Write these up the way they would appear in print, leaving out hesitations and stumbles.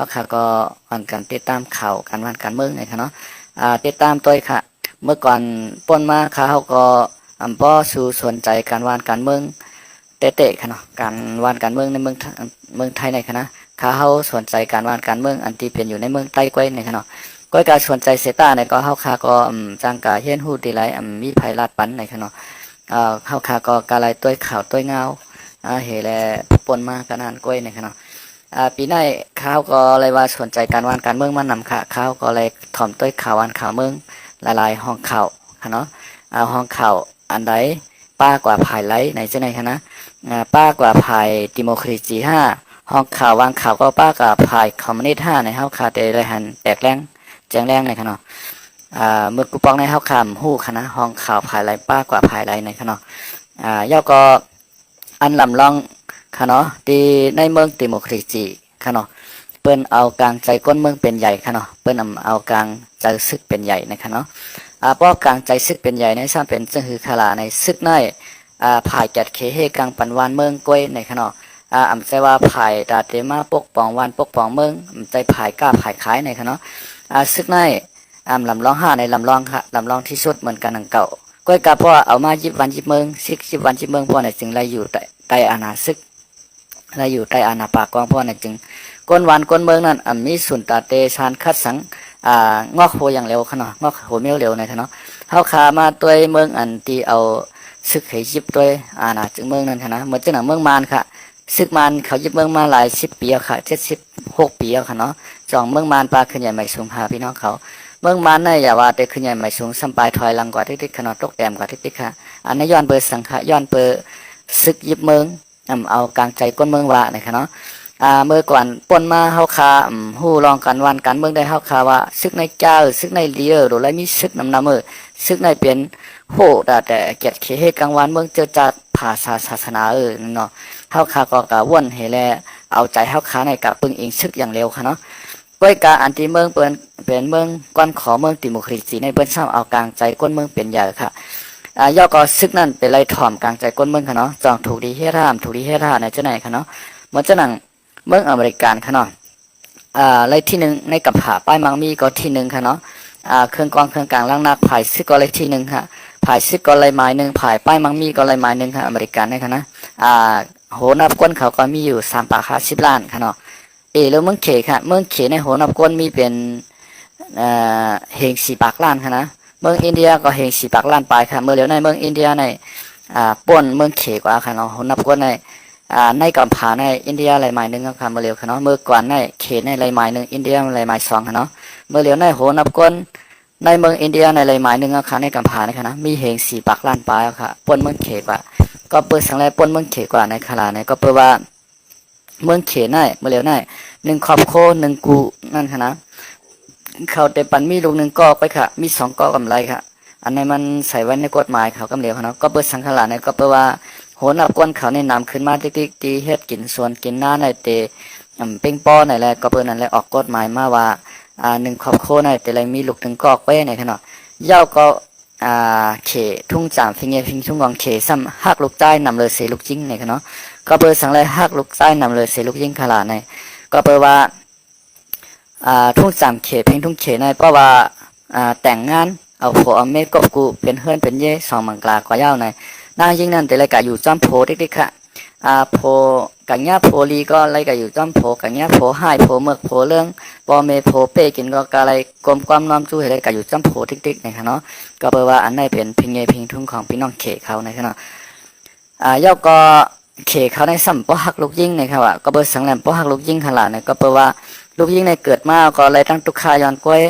เขาค่ะก็วันการติดตามข่าวการวันการเมืองนะคะเนาะติดตามตัวค่ะเมื่อก่อนป่นมาค่ะเขาก็ป้อสู่สนใจการวันการเมืองเตะๆค่ะเนาะการวันการเมืองในเมืองไทยในค่ะนะเขาสนใจการวันการเมืองอันที่เป็นอยู่ในเมืองใต้ก้อยในค่ะเนาะก้อยการสนใจเสตาในก็เขาค่ะก็จังกาเฮียนฮู้ดีไรมีภัยลาดปันในค่ะเนาะเขาค่ะก็กาไรตัวข่าวตัวเงาเฮแลป่นมากันนานก้อยในค่ะเนาะปีนี้เขาก็เลยว่าสนใจการวันการเมืองมันนำค่ะเขาก็เลยถ่อมต้วยข่าววันข่าวเมืองหลายๆห้องข่าวค่ะเนาะห้องข่าวอันใดป้ากว่าภายไลในเจ้าไหนคะนะป้ากว่าภายดิโมคราซีห้าห้องข่าววางข่าวก็ป้ากว่าภายคอมมิวนิสต์ห้าในเฮาคาเตะไรหันแตกแรงแจ้งแรงในค่ะเนาะเมื่อกูปองในเฮาคำหู้ค่ะนะห้องข่าวภายไลป้ากว่าภายไลในค่ะเนาะย่อก็อันลำลองค่ะเนาะที่ในเมืองดิโมคราซีค่ะเนาะเปิ้นเอากลางใจก้นเมืองเป็นใหญ่ค่ะเนาะเปิ้นเอากลางใจซึกเป็นใหญ่นะคะเนาะป้อกลางใจซึกเป็นใหญ่ในซ้ำเป็นจึงคือขลาในซึกในผ่ายจัดเคเฮกลางปันวานเมืองก้วยในค่ะเนาะอำใจว่าผ่ายดาเตมาปกป้องวานปกป้องเมืองอำใจผ่ายกล้าผ่ายขายในค่ะเนาะซึกในลำลองห้าในลำลองค่ะลำลองที่สุดเหมือนกันนังเก่าก้วยกะเพราะเอามายิบวันยิบเมืองซิกยิบวันยิบเมืองเพราะในจึงไรอยู่ใต้อาณาซึกไรอยู่ใต้อาณาปากกองเพราะในจึงก้นวันก้นเมืองนั้นมีสุนตาเตชานคัดสังงอกโหอย่างเร็วขนาดงอกโหเมียวเร็วในขนาดเฮาขามาตัวเมืองอันที่เอาซึกให้ยิบตัวจึงเมืองนั้นขนาดเหมือนจังหนังเมืองมานค่ะซึกมานเขายิบเมืองมาหลาย10 ปีค่ะ76 ปีค่ะเนาะจองเมืองมานปลาขึ้นใหญ่ใหม่สูงพาพี่น้องเขาเมืองมานเนี่ยอย่าว่าแต่ขึ้นใหญ่ใหม่สูงสัมปลายถอยหลังกว่าที่ขนาดตกแต้มกว่าที่ค่ะอันนี้ย้อนเบอร์สังขะย้อนเบอร์ซึกยิบเมืองเอากลางใจก้นเมืองว่าในขนาดเมื่อก่อนป่นมาเฮาคาฮู้ลองกันวันกันเมืองได้เฮาคาว่าซึกในเจ้าซึกในเลียหรือไรมีซึกนำซึกในเป็นโหแต่เกียรติเคเฮกลางวันเมืองเจอจัดภาษาศาสนาเนาะเฮาคาก็กะว่นเฮแลเอาใจเฮาคาในกับปึงเองซึกอย่างเร็วค่ะเนาะก้อยกาอันที่เมืองเป็นเมืองก้อนขอเมืองดิโมคราซีในเปิ้นซ้ำเอากลางใจก้นเมืองเป็นใหญ่ค่ะย่อก็ซึกนั่นเป็นไรถ่อมกลางใจก้นเมืองค่ะเนาะจองถูกดีเฮรามถูกดีเฮราในเจ้าไหนค่ะเนาะเหมือนเจ้าหนังเมืองอเมริกันค่ะเนาะเลขที่หนึ่งในกับผาป้ายมังมีก็ที่หนึ่งค่ะเนาะเครื่องกองเครื่องกลางล่างนักผายซึกก็เลขที่หนึ่งค่ะผายซึกก็เลยไม้หนึ่งผายป้ายมังมีก็เลยไม้หนึ่งค่ะอเมริกันนี่ค่ะนะโหนับก้นเขาก็มีอยู่350 ล้านค่ะเนาะแล้วเมืองเขค่ะเมืองเขในโหนับก้นมีเป็นเฮง4 ปาก ล้านค่ะนะเมืองอินเดียก็เฮง4 ปาก ล้านไปค่ะเมื่อเร็วในเมืองอินเดียในป่นเมืองเขกว่าค่ะเนาะโหนับก้นในกัมพูชาในอินเดียไรไม้หนึ่งค่ะเมื่อเร็วค่ะเนาะเมื่อก่อนในเขตในไรไม้หนึ่งอินเดียไรไม้2ค่ะเนาะเมื่อเร็วในโหนับก้นในเมืองอินเดียในไรไม้หนึ่งค่ะในกัมพูชานะคะนะมีเฮง4 ปาก ล้านไปค่ะปนเมืองเขกว่าก็เปิดสังไรปนเมืองเขกว่าในขลาในก็เปิดว่าเมืองเขในเมื่อเร็วใน1 ครอบครัว1 กูนั่นค่ะนะเขาแต่ปันมีลูก1 กอกไปค่ะมี2 กอกำไรค่ะอันนี้มันใส่ไว้ในกฎหมายเขากำเร็วค่ะเนาะก็เปิดสังขลาในก็เปิดว่าโหนับก้นเขาในนำขึ้นมาติ๊กตีเฮ็ดกินส่วนกินหน้าในเตเป้งป้อในแหละก็เปิดนั่นแหละออกกฎหมายมาว่า1 ครอบครัวในแต่ละมีลูก1 กอกไว้ในขนาดย่าก็เขทุ่งจามฟิงเงฟิงชุ่งกองเขซ้ำหักลูกใต้นำเลยเสลูกจิ้งในขนาดก็เปิดสังเลยหักลูกใต้นำเลยเสลูกจิ้งขลาในก็เปิดว่าทุ่งจามเขเพ่งทุ่งเขในเพราะว่าแต่งงานเอาผัวเอาเมฆกบกูเป็นเฮือนเป็นเย่2 มังกรากว่าเย้าในนางยิ่งนั่นแต่ละกะอยู่จอมโพติ๊กๆค่ะโพกัญญาโพลีก็อะไรกะอยู่จอมโพกัญญาโพให้โพเมือกโพเรื่องปอเมโพเป้กินก็กะอะไรกลมความน้อมจู้อะไรกะอยู่จอมโพติ๊กๆนะคะเนาะก็แปลว่าอันไหนเป็นพิงเงพิงทุ่งของพี่น้องเขเขานะคะเนาะย่อก็เขเขาในสัมปะหักลูกยิ่งนะคะว่าก็เบอร์สังแหลมปะหักลูกยิ่งขลาดเนี่ยก็แปลว่าลูกยิ่งในเกิดมาก็อะไรตั้งตุกขาย้อนกล้วย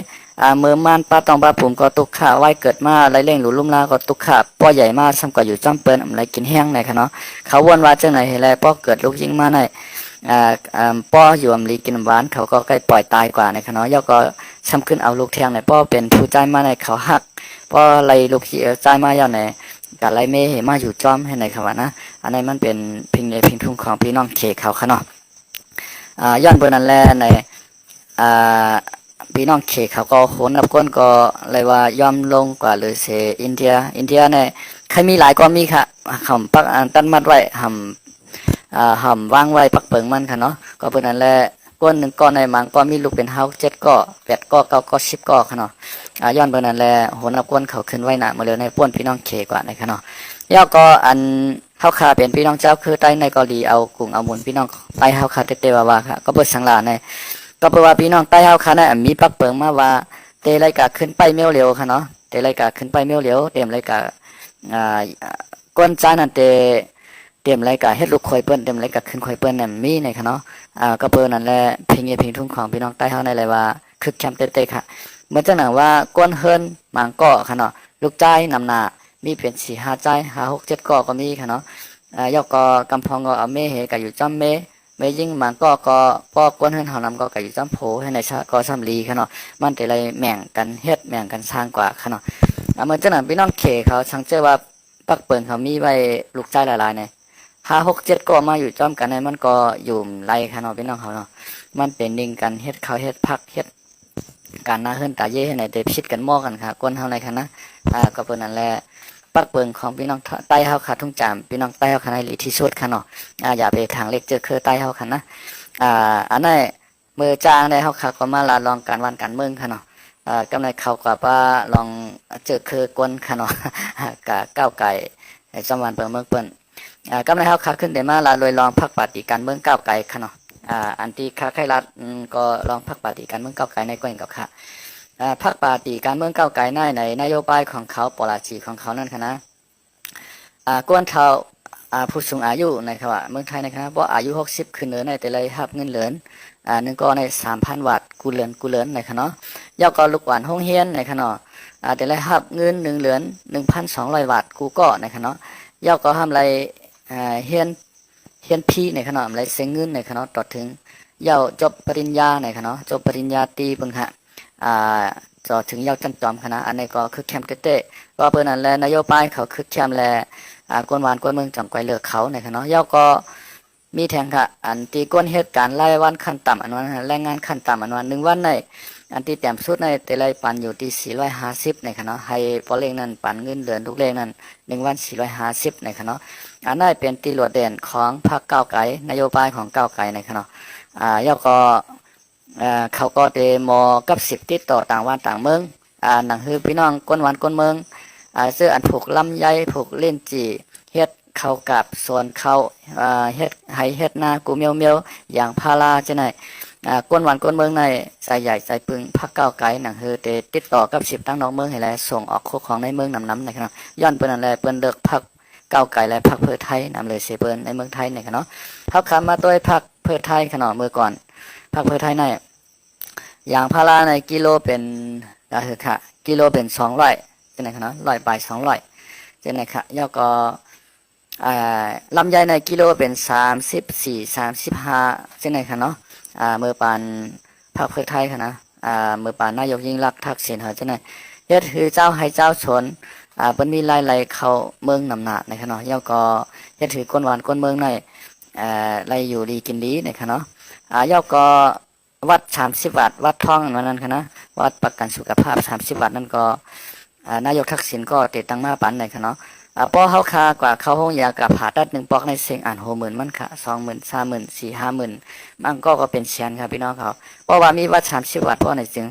เมื่อมันป้าตองป้าผมก็ตุกขาไว้เกิดมาไรเล่งหลุลุ่มลาก็ตุกขาป้อใหญ่มากซ้ำก็อยู่จ้ำเปิ้นอะไรกินแห้งในค่ะเนาะเขาวนว่าจังไหนเห็นไรป้อเกิดลูกยิ่งมาในป้ออยู่อำลีกินหวานเขาก็ใกล้ปล่อยตายกว่าในค่ะเนาะย่อก็ซ้ำขึ้นเอาลูกแทงในป้อเป็นผู้ใจมาในเขาหักป้อไรลูกใจมาย่อในกับไรเมย์มาอยู่จ้อมให้ในค่ะว่านะอันนี้มันเป็นพิงเอพิงทุ่งของพี่น้องเขเขาค่ะเนาะย้อนเบอร์นั้นแหละในพี่น้องเขเขาก็โหนับก้นก็เลยว่ายอมลงกว่าเลยเสอินเดียเนี่ยใครมีหลายก็มีค่ะห่ำปักตั้นมัดไว้ห่ำวางไว้ปักเปิงมันค่ะเนาะก็เพื่อนั้นแหละ ก้นหนึ่งก้อนในมังก็มีลูกเป็นเฮา7ก้อ8ก้อ9ก้อ10ก้อค่ะเนาะย้อนเบิ่งนั่นแหละโหนเอาก้นเขาขึ้นไว้หน้ามาเลยในป้วนพี่น้องเขกว่านะคะเนาะย่อก็อันเฮาคาเป็นพี่น้องเจ้าคือใต้ในเกาหลีเอากุ้งเอาหมุนพี่น้องใต้เฮาคาเตว่าค่ะก็เปิดสังลาในก็เปิดว่าพี่น้องใต้เฮาคาในมีปักเปิงมาว่าเตไลกะขึ้นไปเมียวเหลียวค่ะเนาะเตไลกะขึ้นไปเมียวเหลียวเต็มไลกะก้นจานนั่นเเตรียมไรกะเฮ็ดลูกคอยเปิ้นเตรียมไรกะขึ้นคอยเปิ้นนั่นมีในค่ะเนาะก็เปิ้นนั่นแหละเพลงเพลงทุ่งของพี่น้องใต้เฮาในเลยว่าคึกแคมเต้ๆค่ะเหมือนจังหนังว่าก้นเฮิรนหมางก้อค่ะเนาะลูกใจนำหน้ามีเป็น4-5ใจ5 6 7ก้อก็มีค่ะเนาะยอกก็กำพองก็เอาเมเหก็อยู่จ้อมเมยิ่งหมางก็ป้อก้นเฮิรนเฮานำก็อยู่จ้อมโผให้ในชาก็ซ้ำลีค่ะเนาะมันแต่ไรแม่งกันเฮ็ดแม่งกันสร้างกว่าค่ะเนาะเหมือนจังหนังพี่น้องเขเขาสังเจอว่าปักเปิงเขามีไว้ลูกใจหลายๆใน5 6 7ก็มาอยู่จ้อมกันในมันก็อยู่ไรค่ะเนาะพี่น้องเขาเนาะมันเป็นนิ่งกันเฮ็ดเขาเฮ็ดพักเฮ็ดการหน้าเฮิรนตาเย่ให้ในเดพิดกันหม้อกันค่ะก้นเฮาในค่ะนะก็เปิ้นนั่นแหละปักเปิงของพี่น้องใต้เฮาค่ะทุ่งจามพี่น้องใต้เฮาค่ะในหลีที่สุดค่ะเนาะอย่าไปทางเล็กเจอคือใต้เฮาค่ะนะอันนั้นมือจางในเฮาค่ะก็มาลาลองการวันการเมืองค่ะเนาะกำในเขากับว่าลองเจอคือกวนค่ะเนาะกะก้าวไก่สมวันเปิงเมืองเปิ้นกำในเฮาค่ะขึ้นได้มาลาลอยลองพักปฏิการเมืองก้าวไก่ค่ะเนาะอันที่ค้าไข่รัฐก็ลองพักปฏิการเมืองก้าวไก่ในก้นกับค่ะพักปฏิการเมืองก้าวไก่ในนโยบายของเขาปราชีของเขานั่นค่ะนะกวนเท่าผู้สูงอายุนะครับว่าเมืองไทยนะครับเพราะอายุ60ขึ้นเหนือในแต่ละรับเงินเหลือนหนึ่งก็ใน3,000 บาทกูเหลือนนะครับเนาะยอดก็ลูกหวานห้องเฮียนนะครับเนาะแต่ละรับเงิน1เหรียญ 1,200 บาทกูก็นะครับเนาะยอดก็ทำไรเฮียนพี่นะครับเนาะไรเสียเงินนะครับเนาะต่อถึงยอดจบปริญญานะครับเนาะจบปริญญาตรีเพิ่งฮะต่อถึงยอดจันจอมคณะอันนี้ก็คือแคมเกเต้ก็เปิ้นนั่นแหละนโยบายเขาคือแคมแลกวนวานกวนเมืองจังไกวเลือกเขานะครับเนาะยอดก็มีแทงค่ะอันที่ก้นเหตุการณ์รายวันขั้นต่ำอันวันแรงงานขั้นต่ำอันวัน1วันในอันที่แต้มสุดในแต่ละปันอยู่ที่450นะครับเนาะให้พอเลขนั้นปันเงินเดือนทุกเลขนั้น1วัน450นะครับเนาะอันนั้นเป็นตีหลวดเด่นของพรรคก้าวไกลนโยบายของก้าวไกลนะครับเนาะยอดก็เขาก็เดโมกับ10ติดต่อต่างวันต่างเมืองหนังฮือพี่น้องก้นวันก้นเมืองเสื้ออันผูกลำไยผูกเล่นจีเฮ็ดเข้ากับส่วนเข้าเฮ็ดให้เฮ็ดนากูเมียวอย่างพาราจังได๋ก้นวันก้นเมืองในใส่ใหญ่ใส่ปึงพักก้าวไกลหนังฮือติดต่อกับ10ตั้งนอกเมืองให้แลส่งออกของในเมืองนำนะครับย้อนเปิ้นนั่นแหละเปิ้นเลิกพักก้าวไกลและพรรคเพื่อไทยนำเลยเสเปิ้นในเมืองไทยนี่ค่ะเนาะเฮาคำมาด้วยพรรคเพื่อไทยค่ะเนาะเมื่อก่อนพรรคเพื่อไทยในอย่างพาราในกิโลเป็นค่ะกิโลเป็น200จังได๋ค่ะเนาะ100 ไป200จังได๋ค่ะแล้วก็ลำไยในกิโลเป็น34 35จังได๋ค่ะเนาะเมื่อปานพรรคเพื่อไทยค่ะนะเมื่อปานนายกยิ่งลักษณ์ทักษิณเฮาจังได๋เฮ็ดคือเจ้าให้เจ้าชนเปิ้นมีไล่เข้าเมืองนำหน้านะครับเนาะแล้วก็เฮ็ดถือก้นหวานก้นเมืองในไล่อยู่ดีกินดีนะครับเนาะแล้วก็วัด30 บาทวัดทองนั้นค่ะนะวัดประกันสุขภาพ30 บาทนั่นก็นายกทักษิณก็ติดตั้งมาปันนะครับเนาะปอเฮาคากว่าเข้าห้องยากับผ่าตัด1ปอกในเสียงอ่าน60,000มันค่ะ20,000 30,000 4 50,000มันก็เป็นแสนครับพี่น้องเขาเพราะว่ามีวัด30 บาทเพราะในจึง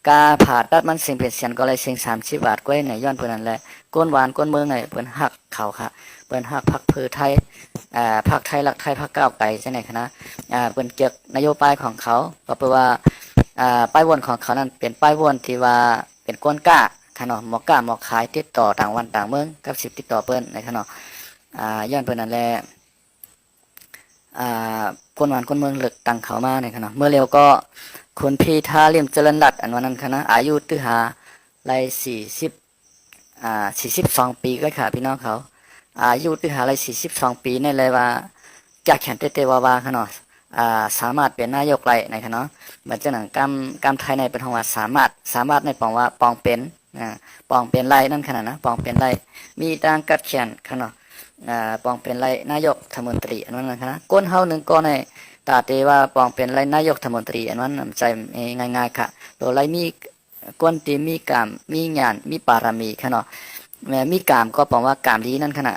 กาผ่าตัดมันเสียงเป็นเสียนก็เลยเสียง30 บาทก้วยในย้อนเพิ่นนั่นแหละก้นหวานก้นเมืองในเพิ่นฮักเขาค่ะเปิ้นฮักพรรคเพื่อไทยพรรคไทยรักไทยพรรคก้าวไกลจังได๋คะนะเปิ้นเกี่ยวนโยบายของเขาก็แปลว่าป้ายวนของเขานั้นเป็นป้ายวนที่ว่าเป็นก้นกล้าค่ะเนาะหมอกล้าหมอกขายติดต่อต่างวันต่างเมืองกับ10ติดต่อเปิ้นนะคะเนาะย้อนเปิ้นนั่นแหละคนหวานคนเมืองเลือกตั้งเขามาในค่ะเนาะเมื่อเร็วก็คุณพีทาเลี่ยมเจริญรัตน์อันวันนั้นค่ะนะอายุตื้อหาไล่42 ปีก็ค่ะพี่น้องเขาอายุตื้อหาไล่42 ปีในเลยว่าจากแขนเตว่าค่ะเนาะสามารถเป็นนายกไรในค่ะเนาะเหมือนจังหนังกำไทยในเป็นคำว่าสามารถในปองว่าปองเป็นปองเป็นไรนั่นขนาดนะปองเป็นไรมีทางกัดแขนค่ะเนาะปองเป็นไรนายกรัฐมนตรีอันนั้นนะก้นเฮาหนึ่งก็ในตาเตว่าปองเป็นไรนายกรัฐมนตรีอันนั้นใจง่ายๆค่ะโดยไรมีก้นตีมีกรรมมีงานมีปารมีค่ะเนาะ แม้มีกามก็บอกว่ากามลีนั่นขณะ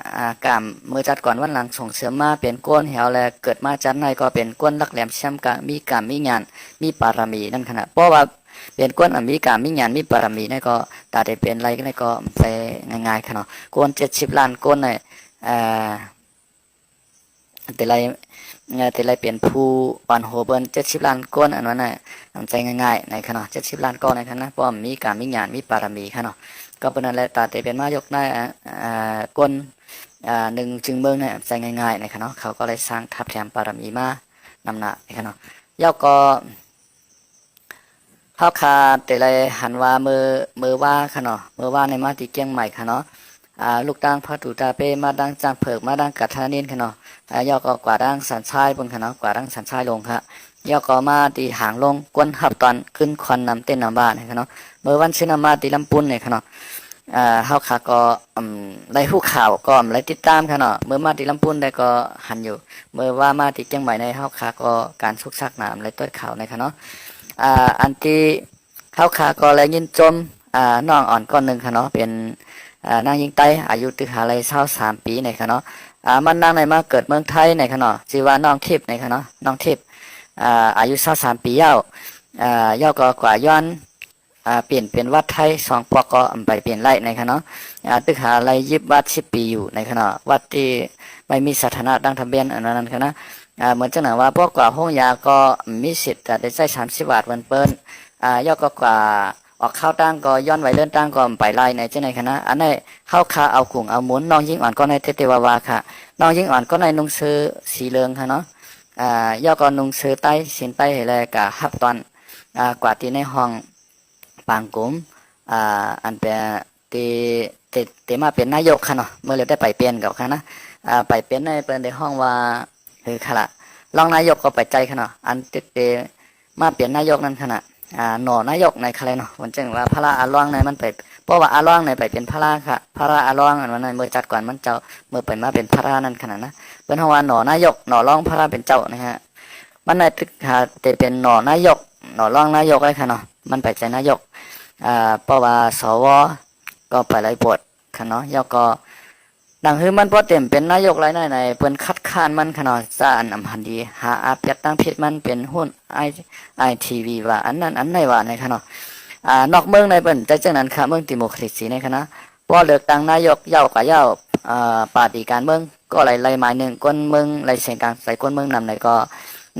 กามเมื่อจัดก่อนวันหลังส่งเสริมมาเป็นก้นเหวและเกิดมาจัดในก็เป็นก้นลักแหลมช้ำกะมีกามมีงานมีปารมีนั่นขณะเพราะว่าเป็นก้นมีกามมีงานมีปารมีนั่นก็ตาได้เป็นไรก็ได้ก็ไปง่ายๆขนาดก้น70 ล้านก้นในแต่ไรเป็นผู้อ่อนโหเบิ้น70 ล้านก้นอันนั้นน่ะใจง่ายๆในขณะ70 ล้านก้อนในขณะเพราะมีกามมีงานมีปารมีขนาดก็เป็นนั่นแหละตาแต่เป็นมายกได้ก้นหนึ่งจึงเมืองเนี่ยใจง่ายๆนะครับเนาะเขาก็เลยสร้างทับแถมปารมีมานำหน้านะครับเนาะย่อก็ข้าวคาแต่เลยหันว่ามือว่าค่ะเนาะมือว่าในมาติเกียงใหม่ค่ะเนาะลูกดังพระตูตาเปมาดังจางเผิกมาดังกัดทานินค่ะเนาะย่อก็กว่าดังสันชายบนค่ะเนาะกว่าดังสันชายลงค่ะย่อก็มาตีหางลงกวนหับตอนขึ้นควันนำเต้นนำบ้านนะคะเนาะเมื่อวันชินามาตีลำปุนเนี่ยค่ะเนาะเฮาขาก็ได้ฮู้ข่าวก็ได้ติดตามค่ะเนาะเมื่อมาที่ลำพูนได้ก็หันอยู่เมื่อว่ามาที่เชียงใหม่ในเฮาขาก็การสุกซักน้ำได้ต้วยข่าวในค่ะเนาะอันที่เฮาขาก็แลยินจมน้องอ่อนก้อนนึงค่ะเนาะเป็นนางยิงไต้อายุตึกหาไร23 ปีในค่ะเนาะมันนางในมาเกิดเมืองไทยในค่ะเนาะชื่อว่าน้องทิพย์ในค่ะเนาะน้องทิพย์อายุ23 ปีเย้าก็กว่าย้อนเปลี่ยนเป็นวัดไทย2 ปกก็ไปเปลี่ยนไร่ในคณะตึกหาไรยิบวัด10 ปีอยู่ในคณะวัดที่ไม่มีสถานะดังทะเบียนอันนั้นคณะเหมือนจังหวะว่าพวกกว่าห้องยาก็มีสิทธิ์ได้ใช้30 บาทวันเปิ้ลย่อก็กว่าออกข้าวตั้งก็ย้อนไว้เลื่อนตั้งก็ไปไล่ในเจ้าในคณะอันนี้เข้าคาเอากุ่งเอาหมุนน้องยิ่งอ่อนก็ในเทวาวาค่ะน้องยิ่งอ่อนก็ในนุ่งซื้อสีเหลืองค่ะเนาะย่อก็นุ่งซื้อใต้สินใต้อะไรกับฮับตอนกว่าที่ในห้องปางกุมอันเป็นตีมาเป็นนายกค่ะเนาะเมื่อเราได้ไปเปลี่ยนกับค่ะนะไปเปลี่ยนในเป็นในห้องว่าคือขละรองนายกก็ไปใจค่ะเนาะอันติเตมาเปลี่ยนนายกนั่นค่ะนะหน่อนายกในใครเนาะวันจังว่าพระอาลองในมันไปเพราะว่าอาลองในไปเป็นพระค่ะพระอาลองอันนั้นเมื่อจัดก่อนมันเจ้าเมื่อไปมาเป็นพระนั่นขนาดนะเป็นห้องว่าหน่อนายกหน่อรองพระเป็นเจ้านะฮะมันในตึกหาแต่เป็นหน่อนายกหน่อรองนายกเลยค่ะเนาะมันไปใจนายกเพราะว่าสวก็ไปไล่บทค่ะเนาะย่อก็ดังคือมันพอเต็มเป็นนายกไรในเปิ้นคัดค้านมันค่ะเนาะซาอันอำหันดีหาอาเปียกตั้งผิดมันเป็นหุ้นไอทีวีว่าอันนั้นอันไหนว่าในค่ะเนาะนอกเมืองในเปิ้นแต่จังนั้นค่ะเมืองติโมคราซีในค่ะนะพอเลือกตั้งนายกเย้ากับเย้าปาร์ตี้การเมืองก็ไล่หมายหนึ่งก้นเมืองไล่เสียงกลางใส่ก้นเมืองนำในก็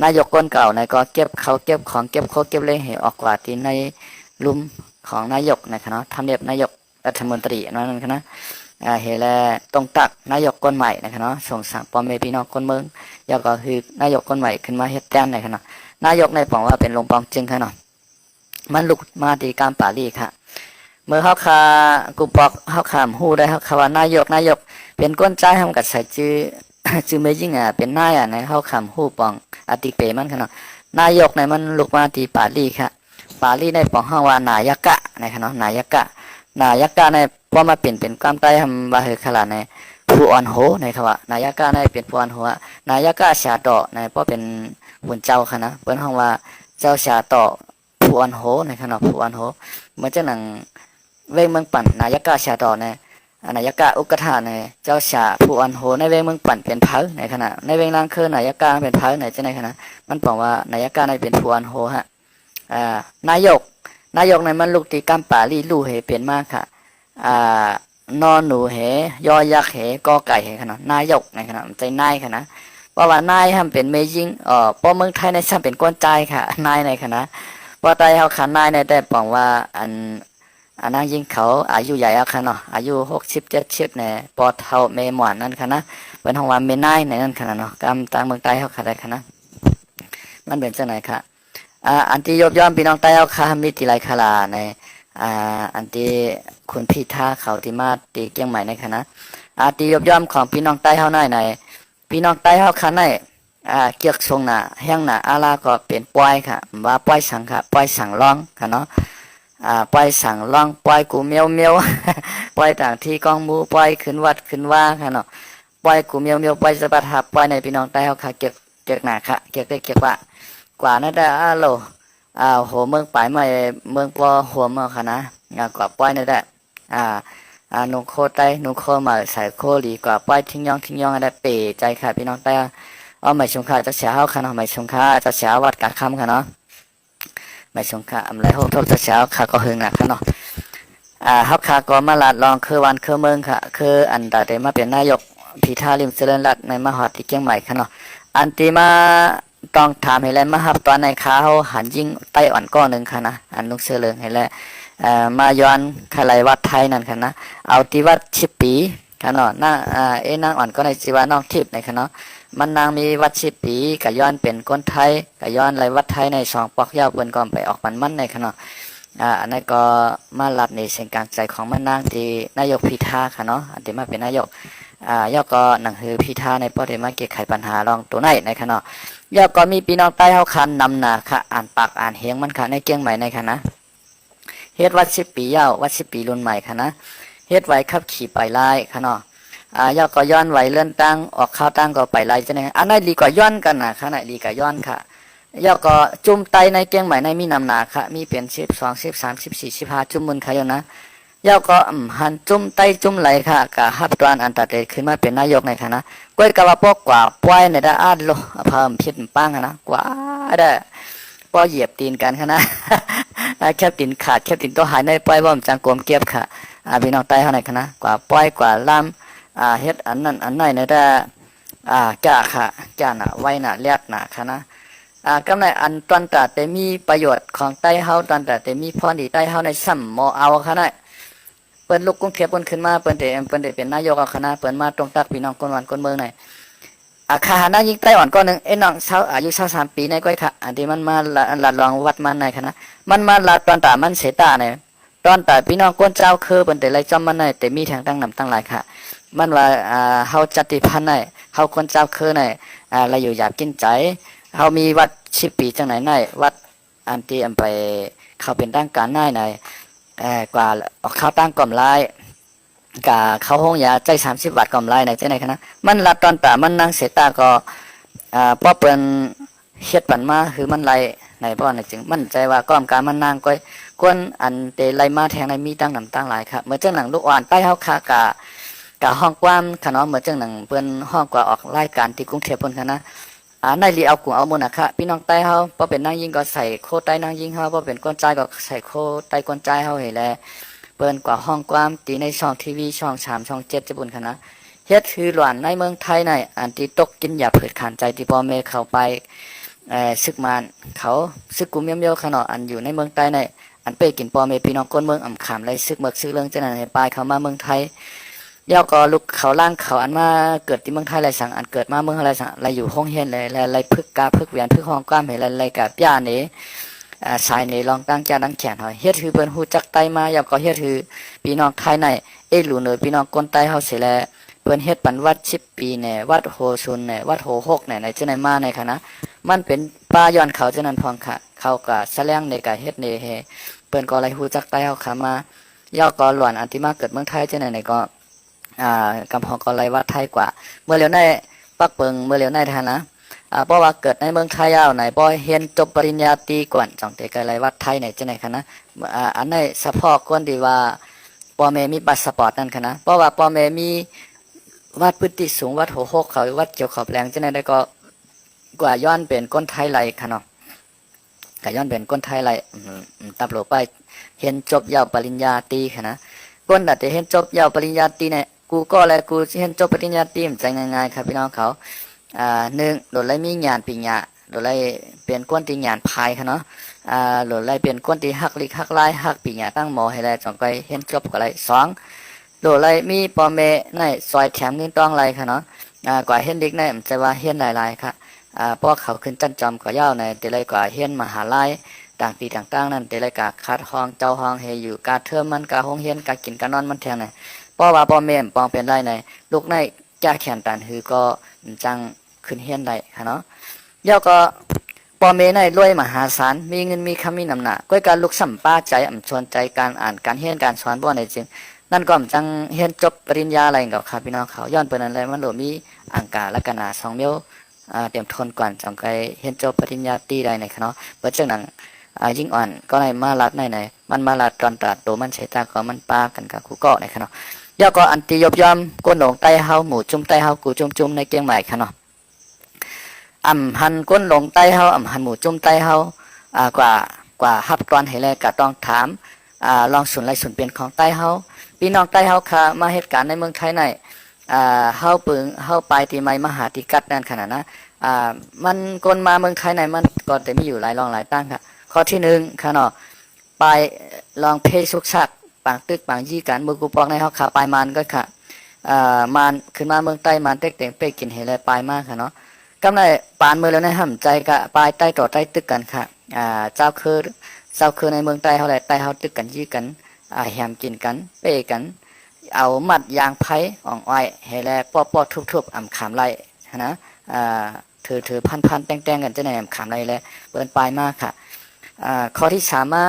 นายกก้นเก่าในก็เก็บเขาเก็บของเก็บโคเก็บเลยให้ออกกว่าที่ในลุมของนายกนะครับเนาะทำเนียบนายกรัฐมนตรีนั่นนะเฮแลตรงตักนายกคนใหม่นะครับเนาะส่งสั่งปอมเมพี่น้องคนเมืองยก็คือนายกคนใหม่ขึ้นมาเฮ็ดแต้มนะครับเนาะนายกในปองว่าเป็นลงปองจึงครับเนาะมันลุกมาตีการปารีค่ะเมื่อเขาคากูปอกเขาขามหู้ได้เขาคาว่านายกเป็นก้นใจทำกัดใส่จื้อไม่ยิ่งเป็นนายในเขาขามหู้ปองอติเปมันครับเนาะนายกในมันลุกมาตีปารีค่ะปาลีในปองห้องว่านายกะนะครับเนาะนายกะในพอมาเปลี่ยนเป็นกล้ามใต้ทำบาเฮขลาในผู้อ่อนโหในคำว่านายกะในเป็นผู้อ่อนโหนายกะชาต่อในเพราะเป็นบุญเจ้าค่ะนะเปิ้นห้องว่าเจ้าชาต่อผู้อ่อนโหในขณะผู้อ่อนโหเหมือนเจ้าหนังเวงเมืองปั่นนายกะชาต่อในนายกะอุกทาในเจ้าชาผู้อ่อนโหในเวงเมืองปั่นเป็นเผาในขณะในเวงล่างคือนายกะเป็นเผาในเจ้าในขณะมันบอกว่านายกะในเป็นผู้อ่อนโหฮะนายกในมันลูกตีกัมปาลีลู่เหเปลี่ยนมากค่ะนอนหนูเหยอยักษ์เหกอไก่เหขนาดนายกในขนาดใจนายค่ะนะเพราะว่านายทำเป็นเมยิงเพราะเมืองไทยในซ้ำเป็นก้นใจค่ะนายในขนาดเพราะไทยเขาขานายในแต่บอกว่าอันนั่งยิงเขาอายุใหญ่ค่ะเนาะอายุ60-70เนี่ยปอเท่าเมหมอนนั่นค่ะนะเป็นห้องว่าเมนายในนั่นค่ะเนาะกำต่างเมืองไทยเขาขาดได้ค่ะนะมันเป็นจังไหนค่ะอันที่ยบย่อมพี่น้องใต้เอาคามีติไลคาลาในอันที่คุณพี่ท่าเขาที่มาตีเกียงใหม่ในคณะที่ยบย่อมของพี่น้องใต้เฮาในพี่น้องใต้เฮาคันในเกี่ยวทรงหน้าแห้งหน้าอาลาก็เป็นปล่อยค่ะว่าปล่อยสังค่ะปล่อยสังร้องค่ะเนาะปล่อยสังร้องปล่อยกูเมียวปล่อยต่างที่กองมูปล่อยขึ้นวัดขึ้นว่าค่ะเนาะปล่อยกูเมียวปล่อยสะบัดหับปล่อยในพี่น้องใต้เฮาค่ะเกี่ยวหน้าค่ะเกี่ยวได้เกี่ยวว่ากว่านั่นได้โลหัวเมืองปลายมาเมืองปอหัวเมืองค่ะนะกว่าป้อยนั่นได้ นุ่งโคไตนุ่งโคมาใส่โคหลีกว่าป้ายทิ้งยองอะไรเป๋ใจค่ะพี่น้องแต่เอาไม่ชงค่ะจะเสียเฮาค่ะเนาะไม่ชงค่ะจะเสียวัดกะคำค่ะเนาะไม่ชงค่ะอำไรโฮทบจะเสียค่ะก็หึงอ่ะค่ะเนาะเฮาค่ะก็มาลาดลองคือวันคือเมืองค่ะคืออันใดได้มาเป็นนายกพิธาลิมเจริญรัตน์ในมหาวิทยาลัยเชียงใหม่ค่ะเนาะอันที่มาต้องถามให้แล้วมาฮับตอนในขาเฮาหันยิงไต้อ่อนก้อนนึงค่ะนะอันลุงเสือเลิงให้แล้วมาย้อนคลายวัดไทยนั่นค่ะนะเอาที่วัดชิปปีค่ะเนาะนางนางอ่อนก็ในจีว่าน้องทิพย์ในค่ะเนาะมันนางมีวัดชิปปีก็ย้อนเป็นคนไทยก็ย้อนไรวัดไทยในสองปอกยาวเปิ้นก่อนไปออกมันในค่ะเนาะอันนั้นก็มารับในเสียงกลางใจของมันนางที่นายกพิธาค่ะเนาะอันที่มาเป็นนายกย่อก็หนังสือพิธาในประเด็นมาแก้ไขปัญหารองตัวไหนในค่ะเนาะย่อก็มีพี่น้องใต้เฮาคันนำหนาค่ะอ่านปากอ่านเฮียงมันค่ะในเกียงใหม่ในค่ะนะเฮ็ดวัด10 ปียาววัด10 ปีรุ่นใหม่ค่ะนะเฮ็ดไว้ขับขี่ไปไล่ค่ะเนาะย่อก็ย้อนไหวเลื่อนตั้งออกข้าวตั้งก็ไปไล่จังได๋อันนั้นดีกว่าย้อนกันนะค่ะน่ะดีกว่าย้อนค่ะย่อก็จุ่มไตในเกียงใหม่ในมีนำหนาค่ะมีเป็น12 13 14 15จุ่มมุนค่ะอยู่นะย่อก็หันจุ่มไตจุ่มไหลค่ะกะฮับตอนอันตัดเดขึ้นมาเป็นนายกในค่ะนะก้อยกะว่าปอกกว่าป้อยในได้อาดโลเพิ่มผิดปังนะกว่าได้ป้อเหยียบตีนกันค่ะนะแคบตีนขาดแคบตีนตัวหายในป้อยบ่มจังกลมเก็บค่ะพี่น้องใต้เฮาในค่ะนะกว่าป้อยกว่าลำเฮ็ดอันนั้นอันไหนในได้จ้าค่ะจ้าน่ะไว้น่ะเรียกน่ะค่ะนะกำไรอันตอนตัดแต่มีประโยชน์ของใต้เฮาตอนตัดแต่มีพรดีใต้เฮาในซ้ำมอเอาค่ะนะเปิ้นลูกกรุงเทพเปิ้นขึ้นมาเปิ้นได้เป็นนายกเอาคณะเปิ้นมาตรงตักพี่น้องคนวันคนเมืองไหนคาหานายิงไต้อ่อนก้อนนึงน้องเฒ่าอายุ23 ปีในก้อยค่ะอันที่มันมาลัดลองวัดมันในคณะมันมาลัดตอนตามันเสตาเนี่ยตอนตาพี่น้องคนเจ้าคือเปิ้นได้ไล่จอมมันในแต่มีทางตั้งนำตั้งหลายค่ะมันว่าเฮาจัติพันธ์ในเฮาคนเจ้าคือในเราอยู่หยาบกินใจเฮามีวัด10 ปีจังไหนในวัดอันที่ไปเขาเป็นตั้งการนายในกว่าออกข้าวตั้งก่อมลายกะเขาห้องยาใจ30 บาทก่อมลายในใจไหนคะนะมันลัดตอนตามันนั่งเสตาก็ป้อเปิ้นเฮ็ดปันมาคือมันไล่ในป้อในจึงมั่นใจว่าก้อมการมันนางก้อยกวนอันเตไล่มาแทงในมีตั้งนำตั้งหลายครับเมื่อเจ้าหนังลูกอ่อนใต้เฮาคากะห้องกว้างค่ะเนาะเมื่อเจ้าหนังเปิ้นห้องกว่าออกรายการที่กรุงเทพเพิ่นค่ะนะในลีเอากุ้งเอาหมดนะคะพี่น้องใต้เฮาบ่เป็นนางยิงก็ใส่โคใต้นางยิงเฮาบ่เป็นก้นใจก็ใส่โคใต้ก้นใจเฮาให้แลเปิ้นกว่าห้องกว้างตีในช่องทีวีช่อง3ช่อง7จะบุญค่ะนะเฮ็ดคือหลวนในเมืองไทยในอันที่ตกกินอย่าเผิดขานใจที่พ่อแม่เข้าไปซึกมานเขาซึกกุมเมี่ยวๆค่ะเนาะอันอยู่ในเมืองใต้ในอันไปกินพ่อแม่พี่น้องคนเมืองอำขามไรซึกเมืองซึกเรื่องจังนั้นให้ปลายเข้ามาเมืองไทยย่อก็ลุกเขาล่างเขาอันมาเกิดที่เมืองไทยไรสังอันเกิดมาเมืองอะไรสังไรอยู่ห้องเฮียนเลยไรพึกกาพึกเวียนพึกห้องกว้ามให้ไรกับย่านี่สายนี่ลองตั้งจาดังแขนหอยเฮ็ดคือเปิ้นฮู้จักไตมาย่อก็เฮ็ดคือพี่น้องไทยในหลูเนอพี่น้องคนใต้เฮาสิแลเปิ้นเฮ็ดปันวัด10 ปีเนี่ยวัดโหซุนเนี่ยวัดโหหกเนี่ยในจังได๋มาในคณะมันเป็นป่าย้อนเขาจังนั้นพองค่ะเขาก็แสดงในการเฮ็ดนี่เฮเปิ้นก็ไรฮู้จักไตเฮาขามาย่อก็หลวนอันที่มาเกิดเมืองไทยจังได๋ก็กำพองก็ไรวัดไทยกว่าเมื่อเร็วในปักเปิงเมื่อเร็วในฐานะเพราะว่าเกิดในเมืองไทยยาวไหนบ่เรียนจบปริญญาตรีก่อนจังแต่ก็ไรวัดไทยไหนจังได๋คะนะอันในเฉพาะคนที่ว่าพ่อแม่มีพาสปอร์ตนั่นค่ะนะเพราะว่าพ่อแม่มีวัดพื้นที่สูงวัดโหหกเขาวัดเกี่ยวขอบแรงจังได๋ก็กว่าย้อนเป็นคนไทยไหลค่ะเนาะก็ย้อนเป็นคนไทยไหลตับโลไปเรียนจบยาวปริญญาตรีค่ะนะคนน่ะจะเรียนจบยาวปริญญาตรีเนี่ยกูก็แลกูเรียนจบปริญญาตรีมันใจง่ายๆครับพี่น้องเขา1โดดไล่มีญาณปิญญาโดดไล่เป็นก้นที่ญาณภายค่ะเนาะโดดไล่เป็นก้นที่ฮักลิกฮักลายฮักปิญญาตั้งหมอให้ได้จ่องไปเรียนจบก็ไล่2โดดไล่มีพ่อแม่ในซอยแถมเงินต้องไล่ค่ะเนาะกว่าเรียนเด็กในมันจะว่าเรียนหลายๆค่ะเพราะเขาขึ้นจันจอมก็ยาวในแต่ไล่กว่าเรียนมหาลัยต่างปีต่างๆนั่นแต่ไล่กะคัดห้องเจ้าห้องให้อยู่กาเทอมมันกาห้องเรียนกากินกานอนมันแทงในเพราะว่าพ่อแม่ปองเป็นไรในลูกในจ้าแขนตันหือก็จังขึ้นเฮียนได้ค่ะเนาะแล้วก็พ่อแม่ในรวยมหาศาลมีเงินมีคำมีนำหน้าก้อยการลุกสัมป้าใจชวนใจการอ่านการเฮียนการสอนบ่ในจริงนั่นก็จังเฮียนจบปริญญาอะไรกับค่ะพี่น้องเขาย้อนเปิ้นอะไรมันโหลมีอังกาและกนา2 เมลเตรียมทนก่อนจังไกเฮียนจบปริญญาตรีได้ในค่ะเนาะเปิดจังนั้น ยิ่งอ่อนก็ในมาลัดในมันมาลัดตอนตัดตัวมันใช้ตาก็มันปากันกับกูก็ในขนาดย่อก็อันตียบยอมก้นหลงไตเฮาหมูจุ่มไตเฮากูจุ่มในเกียงใหม่ขนาดหันก้นหลงไตเฮาหันหมูจุ่มไตเฮากว่าฮับตอนให้แลก็ต้องถามลองสุนไรสุนเปลี่ยนของไตเฮาพี่น้องไตเฮาค่ะมาเหตุการณ์ในเมืองไทยในเฮาปึงเฮาไปตีไม้มหาติกัดนั่นขนาดนะมันกลมาเมืองไทยในมันก็แต่มีอยู่หลายรองหลายตั้งค่ะข้อที่หนึ่งค่ะเนาะไปลองเพสุกชักปางตึกปางยี่กันมือกูปองในเฮาขาปลายมันก็ค่ะมันขึ้นมาเมืองใต้มันเต็กเต็งเป้กินเฮเลยปลายมากค่ะเนาะกำไรปานมือแล้วในห้ำใจกะปลายใต้ต่อใต้ตึกกันค่ะเจ้าคือในเมืองใต้เฮาแหละใต้เฮาตึกกันยี่กันแฮมกินกันเป้กันเอามัดยางไผ่อ่องอ้อยเฮแลป้อทุบขามไล่นะถือพันแต่งกันจะไหนขามไล่แล้วเปิ้นปลายมากค่ะข้อที่สามมา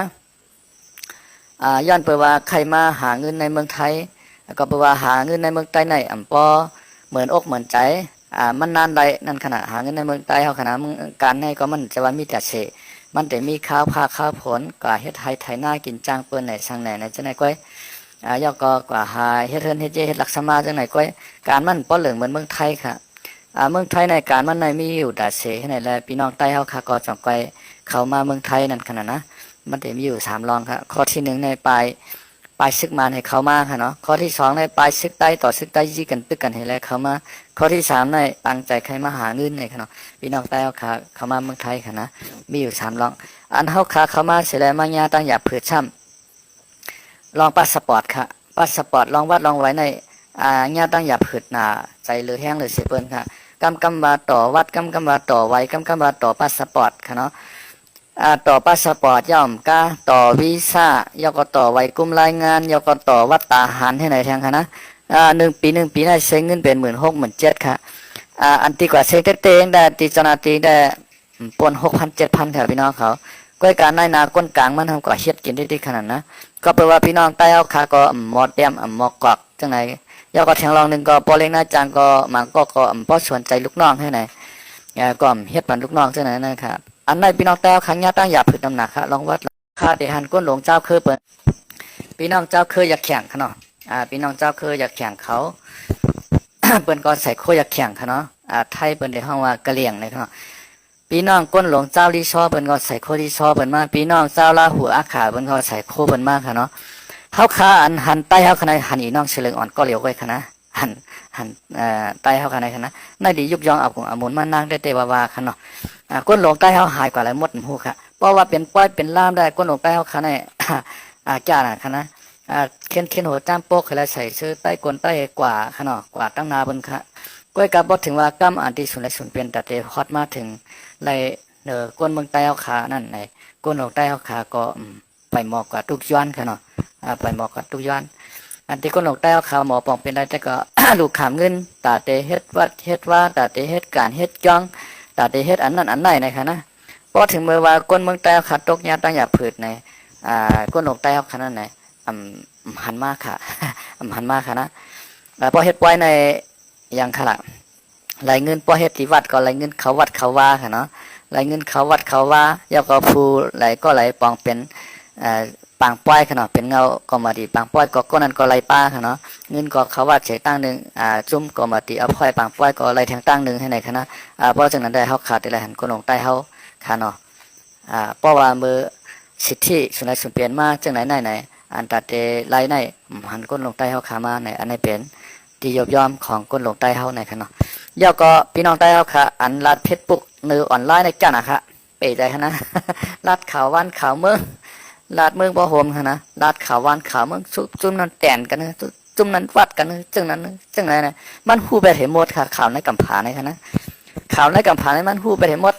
ย้อนเปิดว่าใครมาหาเงินในเมืองไทยก็เปิดว่าหาเงินในเมืองใต้ในปอเหมือนอกเหมือนใจมันนานใดนั่นขณะหาเงินในเมืองใต้เฮาขณะการให้ก็มันจะว่ามีแต่เสมันแต่มีข้าวผ้าข้าวผลก็เฮ็ดไถหน้ากินจ้างเปิ้นไหนช่างไหนจะไหนก้อยยอกก็กว่าหาเฮ็ดเฮินเฮ็ดเจเฮ็ดลักษณะจังไหนก้อยการมันป้อเหลืองเหมือนเมืองไทยค่ะเมืองไทยในการมันในมีอยู่แต่เสให้ไหนแลพี่น้องใต้เฮาค่ะก็จองก้อยเข้ามาเมืองไทยนั่นขนาดนะมันแต่มีอยู่3รองครับข้อที่1ในปลายซึกมาให้เขามาค่ะเนาะข้อที่2ในปลายซึกใต้ต่อซึกใต้ยี่กันตึกกันให้แลเขามาข้อที่3ในตั้งใจใครมาหาเงินในค่ะเนาะพี่น้องใต้เฮาค่ะเข้ามาเมืองไทยค่ะนะมีอยู่3รองอันเฮาค่ะเข้ามาเสร็จแล้วมาญาตั้งอย่าเผือช่ำลองพาสปอร์ตค่ะพาสปอร์ตลองวัดลองไว้ในญาตั้งอย่าเผือหน้าใจหรือแห้งหรือเสียเปิ้นค่ะกำว่าต่อวัดกำว่าต่อไว้กำว่าต่อพาสปอร์ตค่ะเนาะต่อพาสปอร์ตย่อมกาต่อวีซ่ายกต่อไว้กุมรายงานยกต่อวัดตาหารให้ไหนแทงค่ะนะ1 ปีได้ใช้เงินเป็น16,000-17,000ค่ะอันตีกว่าเซ็กเตงได้ตีจนาตีได้ปน6,000-7,000ค่ะพี่น้องเขาก้อยการนายนาก้นกลางมันทำก่อเฮ็ดกินได้ขนาดนะก็แปลว่าพี่น้องใต้เอาค่ะก็หมอดแต้มหมอกอกจังไหนยกก็แทงรอง1ก็ปอเล็กหน้าจางก็มันก็พอสนใจลูกน้องให้ไหนก็เฮ็ดปันลูกน้องจังไหนนะครับอันในพี่น้องแต้วครั้งนี้ตั้งอย่าผืดน้ำหนักครับลองวัดค่าเดหันก้นหลงเจ้าคือเปิดพี่น้องเจ้าคืออยากแข่งเขาเนาะพี่น้องเจ้าคืออยากแข่งเขา เปิดก็ใส่โคอยากแข่งเขาเนาะไทยเปิดในห้องว่ากะเหลี่ยงเลยเนาะพี่น้องก้นหลงเจ้าลีชอเปิดก็ใส่โคลีชอเปิดมาพี่น้องเจ้าลาหัวอาขาเปิดก็ใส่โคเปิดมากค่ะเนาะเขาขาอันหันใต้เขาขนาดหันอีน้องเฉลิงอ่อนก็เหลียวไว้ค่ะนะหันใต้เขาขนาดค่ะนะน่าดียุบยองเอาของอมุนมานั่งได้เตวาวาค่ะเนาะก้นหลงใต้เขาหายกว่าหลายมดหูค่ะเพราะว่าเป็นป้อยเป็นล่ามได้ก้นหลงใต้เขาขนาดจ้าน่ะค่ะนะเข็นหัวจ้ามโป๊กเคยใส่เสื้อใต้ก้นใต้กว่าค่ะเนาะกว่าตั้งนาบนค่ะก้อยกับบทถึงว่าก้ามอันที่สุดและสุดเป็นแต่เตฮอตมาถึงในก้นเมืองใต้เขาขานั่นในก้นหลงใต้เขาขาก็ไปหมอกกว่าทุกย้อนค่ะเนาะไปหมอกกว่าทุกย้อนอันที่ก้นหลงใต้เขาขาหมอปองเป็นได้แต่ก็ ลูกขามเงินตาเตเฮ็ดวัดเฮ็ดว่าตาเตเฮ็ดการเฮ็ดจ้องตาเตเฮ็ดอันนั้นอันไหนนะคะนะพอถึงเมื่อว่าก้นเมืองใต้ขาตกยาตั้งอย่าผืดในก้นหลงใต้ขานั่นไหนหันมากค่ะหันมากค่ะนะพอเฮ็ดไว้ในอย่างขละรายเงินพอเฮ็ดที่วัดก็รายเงินเขาวัดเขาว่าค่ะเนาะรายเงินเขาวัดเขาว่าย่อก็ผู้ไหลก็ไหลปองเป็นปางป้อยค่ะเนาะเป็นเงาก็มาดีปางป้อยก็นั้นก็ไหลป้าค่ะเนาะเงินก็เขาวัดเฉยตั้งหนึ่งจุ่มก็มาดีเอาป้อยปางป้อยก็ไหลแทงตั้งหนึ่งให้ไหนค่ะนะเพราะฉะนั้นได้เฮาขาดได้หันก้นลงใต้เฮาค่ะเนาะเพราะว่ามือสิทธิสุนัยสุนเปลี่ยนมาจังไหนอันตัดเตไล่ในหันก้นลงใต้เฮาขามาในอันนี้เป็นที่ยบย่อมของก้นลงใต้เฮาในค่ะเนาะย่อก็พี่น้องใต้เฮาค่ะอันลัดเพชรปุกเนื้อออนไลน์ในจ้านะคะเป๋ใจค่ะนะลัดข่าววันข่าวเมืองลาดเมืองบ่โฮมค่ะนะลาดข่าววันข่าวเมืองจุ่มนั้นแต่นกันนะจุ่มนั้นวัดกันนะจังนั้นจังไหนนะมันฮู้ไปเห็นหมดค่ะข่าวในกำผาในค่ะนะข่าวในกำผาในมันฮู้ไปเห็นหมด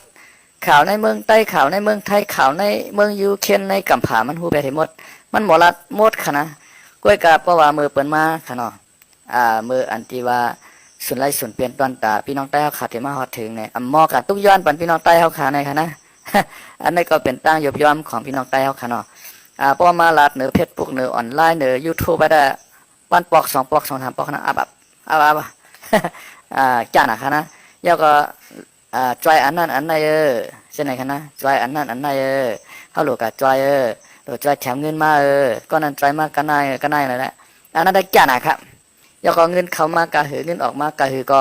ข่าวในเมืองใต้ข่าวในเมืองไทยข่าวในเมืองยูเครนในกำผามันฮู้ไปเห็นหมดมันบ่ลัดหมดค่ะนะก้อยกาเพราะว่ามือเปิ้นมาค่ะเนาะมืออันที่ว่าสุนไลสุนเปลี่ยนตอนตาพี่น้องใต้เฮาขาดที่มาฮอดถึงเนี่ยมอกับทุกย้อนปันพี่น้องใต้เฮาขาในค่ะนะอันนี้ก็เป็นตั้งยบย่อมของพี่น้องใต้เฮาค่ะเนาะพอมาลาดเหนือเพชรปุกเหนือออนไลน์เหนือ YouTube ไปได้วันปอก2 ปอก 2-3 ปอกนะอับจ้านะคะนะแล้วก็จอยอันนั้นอันไหนใช่ไหมคะนะจอยอันนั้นอันไหน เขาหลูกกับจอยหลูกจอยแถมเงินมาก็นั่นจอยมากก็นายเลยแหละอันนั้นได้แก่นะครับยกก็เงินเข้ามากะหือเงินออกมากะหือก็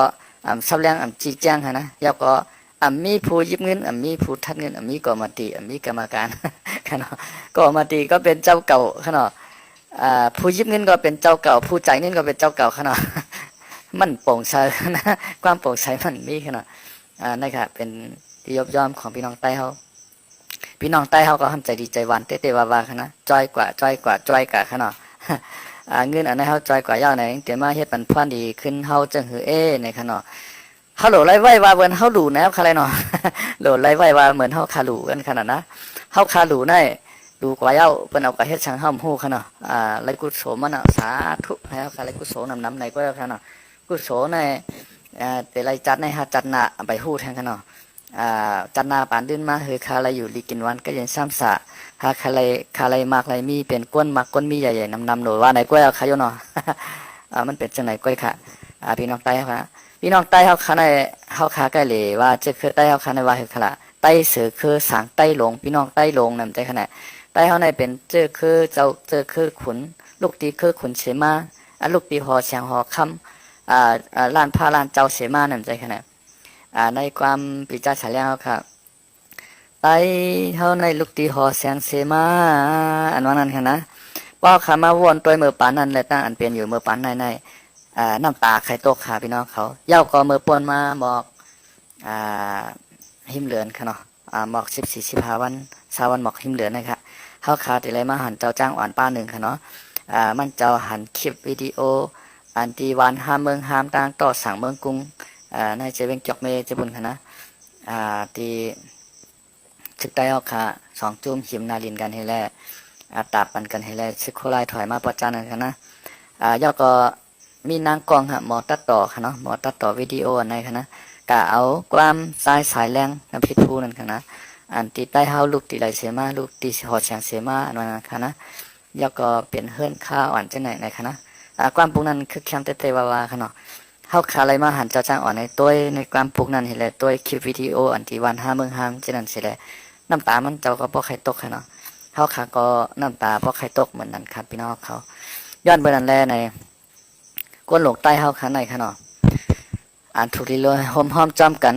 ซับแรงจีแจ้งฮะนะยกก็มีผู้ยิบเงินมีผู้ทัดเงินมีกรรมติมีกรรมการขนาดกรรมติก็เป็นเจ้าเก่าขนาดผู้ยิบเงินก็เป็นเจ้าเก่าผู้จ่ายเงินก็เป็นเจ้าเก่าขนาดมันโปร่งใสนะความโปร่งใสมันมีขนาดนั่นค่ะเป็นที่ยบย่อมของพี่น้องใต้เขาพี่น้องใต้เขาก็ทำใจดีใจหวานเต้ๆวาๆขนาดจ้อยกว่าขนาดเงินอันนั้นเขาจ้อยกว่าย่าไหนเดี๋ยวมาเฮ็ดปันพันดีขึ้นเขาจังหือในขนาดเขาโหลไล่ไว้ว่าเหมือนเขาหลูแนวอะไรเนาะโหลไล่ไว้ว่าเหมือนเขาคาหลูกันขนาดนะเขาคาหลูได้ดูกว่าเย้าเป็นเอากระเฮ็ดช่างห้ามหู้ขนาดไล่กุศลมันสาธุแล้วค่ะไล่กุศลน้ำในก็แล้วขนาดกุศลในแต่ไรจัดในหาจัดหน้าไปหู้แทนขนาดจัดหน้าปานดื้นมาเฮือคาไรอยู่ลีกินวันก็ยังซ้ำสะหาคาไรมากไรมีเป็นก้นมักก้นมีใหญ่ๆน้ำหนูว่าไหนก็แล้วค่ะโยเนาะมันเป็นจังไหนก้อยค่ะพี่น้องใต้ค่ะพี่น้องใต้เขาขาในเขาขาใกล้เลยว่าจะคือใต้เขาขาในว่าคือขละใต้เสือคือสางใต้หลงพี่น้องใต้หลงนั่นใจขนาดใต้เขาในเป็นเจอคือเจ้าเจอคือขุนลูกตีคือขุนเสมาลูกตีหอเสียงหอคำล้านผ้าล้านเจ้าเสมานั่นใจขนาดในความปิจาฉายเขาค่ะใต้เขาในลูกตีหอเสียงเสมาอันว่านั้นค่ะนะว่าขามาวนตัวเมื่อปานนั้นและตั้งอันเปลี่ยนอยู่เมื่อปานในน้ำตาไข่ตกขาพี่น้องเขาเย้าก็เมื่อปนมาบอกหิมเหลือนค่ะเนาะบอก14-15 วัน20 วันบอกหิมเหลือนนะครับเขาขาติไรมาหันเจ้าจ้างอ่อนป้าหนึ่งค่ะเนาะมันเจ้าหันคลิปวิดีโออันตีวันห้ามเมืองห้ามต่างต่อสั่งเมืองกรุงในเจเวงจอกเมเจบุญค่ะนะตีชึกได้เอาขา2 จุ่มหิมนาลินกันให้แลตาปันกันให้แลซึกโคไลถอยมาประจานกันค่ะนะย่อก็มีนางกองหมอตัดต่อค่ะเนาะหมอตัดต่อวิดีโออันไหนค่ะนะกะเอาความสายแรงน้ำพิษพูนั่นค่ะนะอันตีใต้เฮาลูกตีไหลเสมาลูกตีหอดเสียงเสมาอันนั้นค่ะนะย่อก็เปลี่ยนเฮือนข้าวอ่อนจังไหนค่ะนะความปลูกนั้นคือแคมเตๆวาค่ะเนาะเฮาขาอะไรมาหันเจ้าจ้างอ่อนในตัวในความปลูกนั้นเห็นเลยตัวคลิปวิดีโออันที่วัน5 เมือง5จังนั้นสิแลน้ำตามันเจ้าก็บ่ใครตกค่ะเนาะเฮาขาก็น้ำตาบ่ใครตกเหมือนนั้นครับพี่น้องเขาย้อนเบิ่นั้นแลในก้นหลงใต้เฮาข้างในค่ะเนาะถูกลีลอยห้อมจอมกัน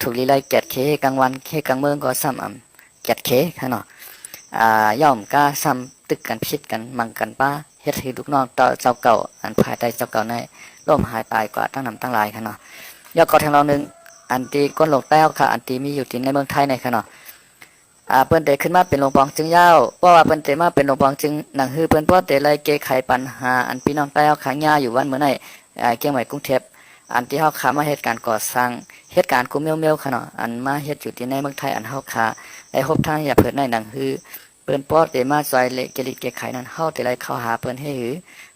ถูกลีลอยแกดเคกลางวันเคกลางเมืองก็ซ้ำแกดเคค่ะเนาะย่อมกล้าซ้ำตึกกันพิษกันมังกันป้าเฮ็ดให้ลูกน้องต่อเจ้าเก่าอันภายใต้เจ้าเก่าในล่มหายตายกว่าตั้งนำตั้งหลายค่ะเนาะย่อก็ทางเรานึงอันตีก้นหลงใต้เฮาค่ะอันตีมีอยู่ที่ในเมืองไทยในค่ะเนาะเปิ้นเตขึ้นมาเป็นหลวงปองจึงยาวเพราะว่าเปิ้นเตมาเป็นหลวงปองจึงหนังฮือเปิ้นเพราะเตไลเกไขปัญหาอันพี่น้องใต้เฮาขายาอยู่วันเมื่อไหร่เกียงใหม่กรุงเทพอันที่เฮาขามาเหตุการณ์ก่อสร้างเหตุการณ์กูเมียวๆค่ะเนาะอันมาเฮ็ดอยู่ที่ในเมืองไทยอันเฮาขาได้พบทางอย่าเพิ่นในหนังฮือเปิ้นเพราะเตมาซอยเลเกลิเกไขนั้นเฮาเตไลเข้าหาเปิ้นให้หือ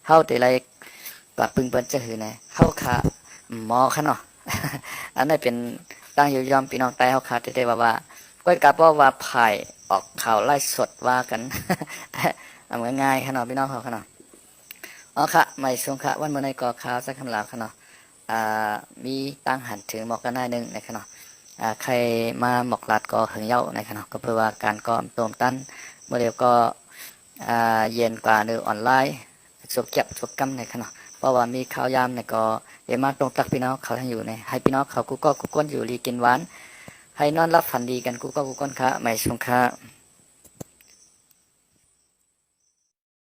เฮาเตไลปะปึงเปิ้นจะหือในเฮาขาหมอค่ะเนาะอันนั้นเป็นตั้งอยู่ยอมพี่น้องใต้เฮาขาเตว่าก้อยกับว่าภายออกข่าวไล่สดว่ากันเหมือนง่ายขนาดพี่น้องเขาขนาดค่ะไม่ชงค่ะวันเมื่อในก่อข่าวสักคำลาวขนาดมีตั้งหันถึงหมอกกันหน้านึงในขนาดใครมาหมอกลัดก็หึงเย้าในขนาดก็เพื่อว่าการก่อมโตมตั้นเมื่อเดียวก็เย็นกว่าเนื้อออนไลน์สกเก็บสกกำในขนาดเพราะว่ามีข่าวยามในก็เดี๋ยวมาตรงตักพี่น้องเขาทั้งอยู่ในให้พี่น้องเขากูก้นอยู่รีกินหวานให้นอนรับฝันดีกันกูก้นค่ะไม่ชงค่ะ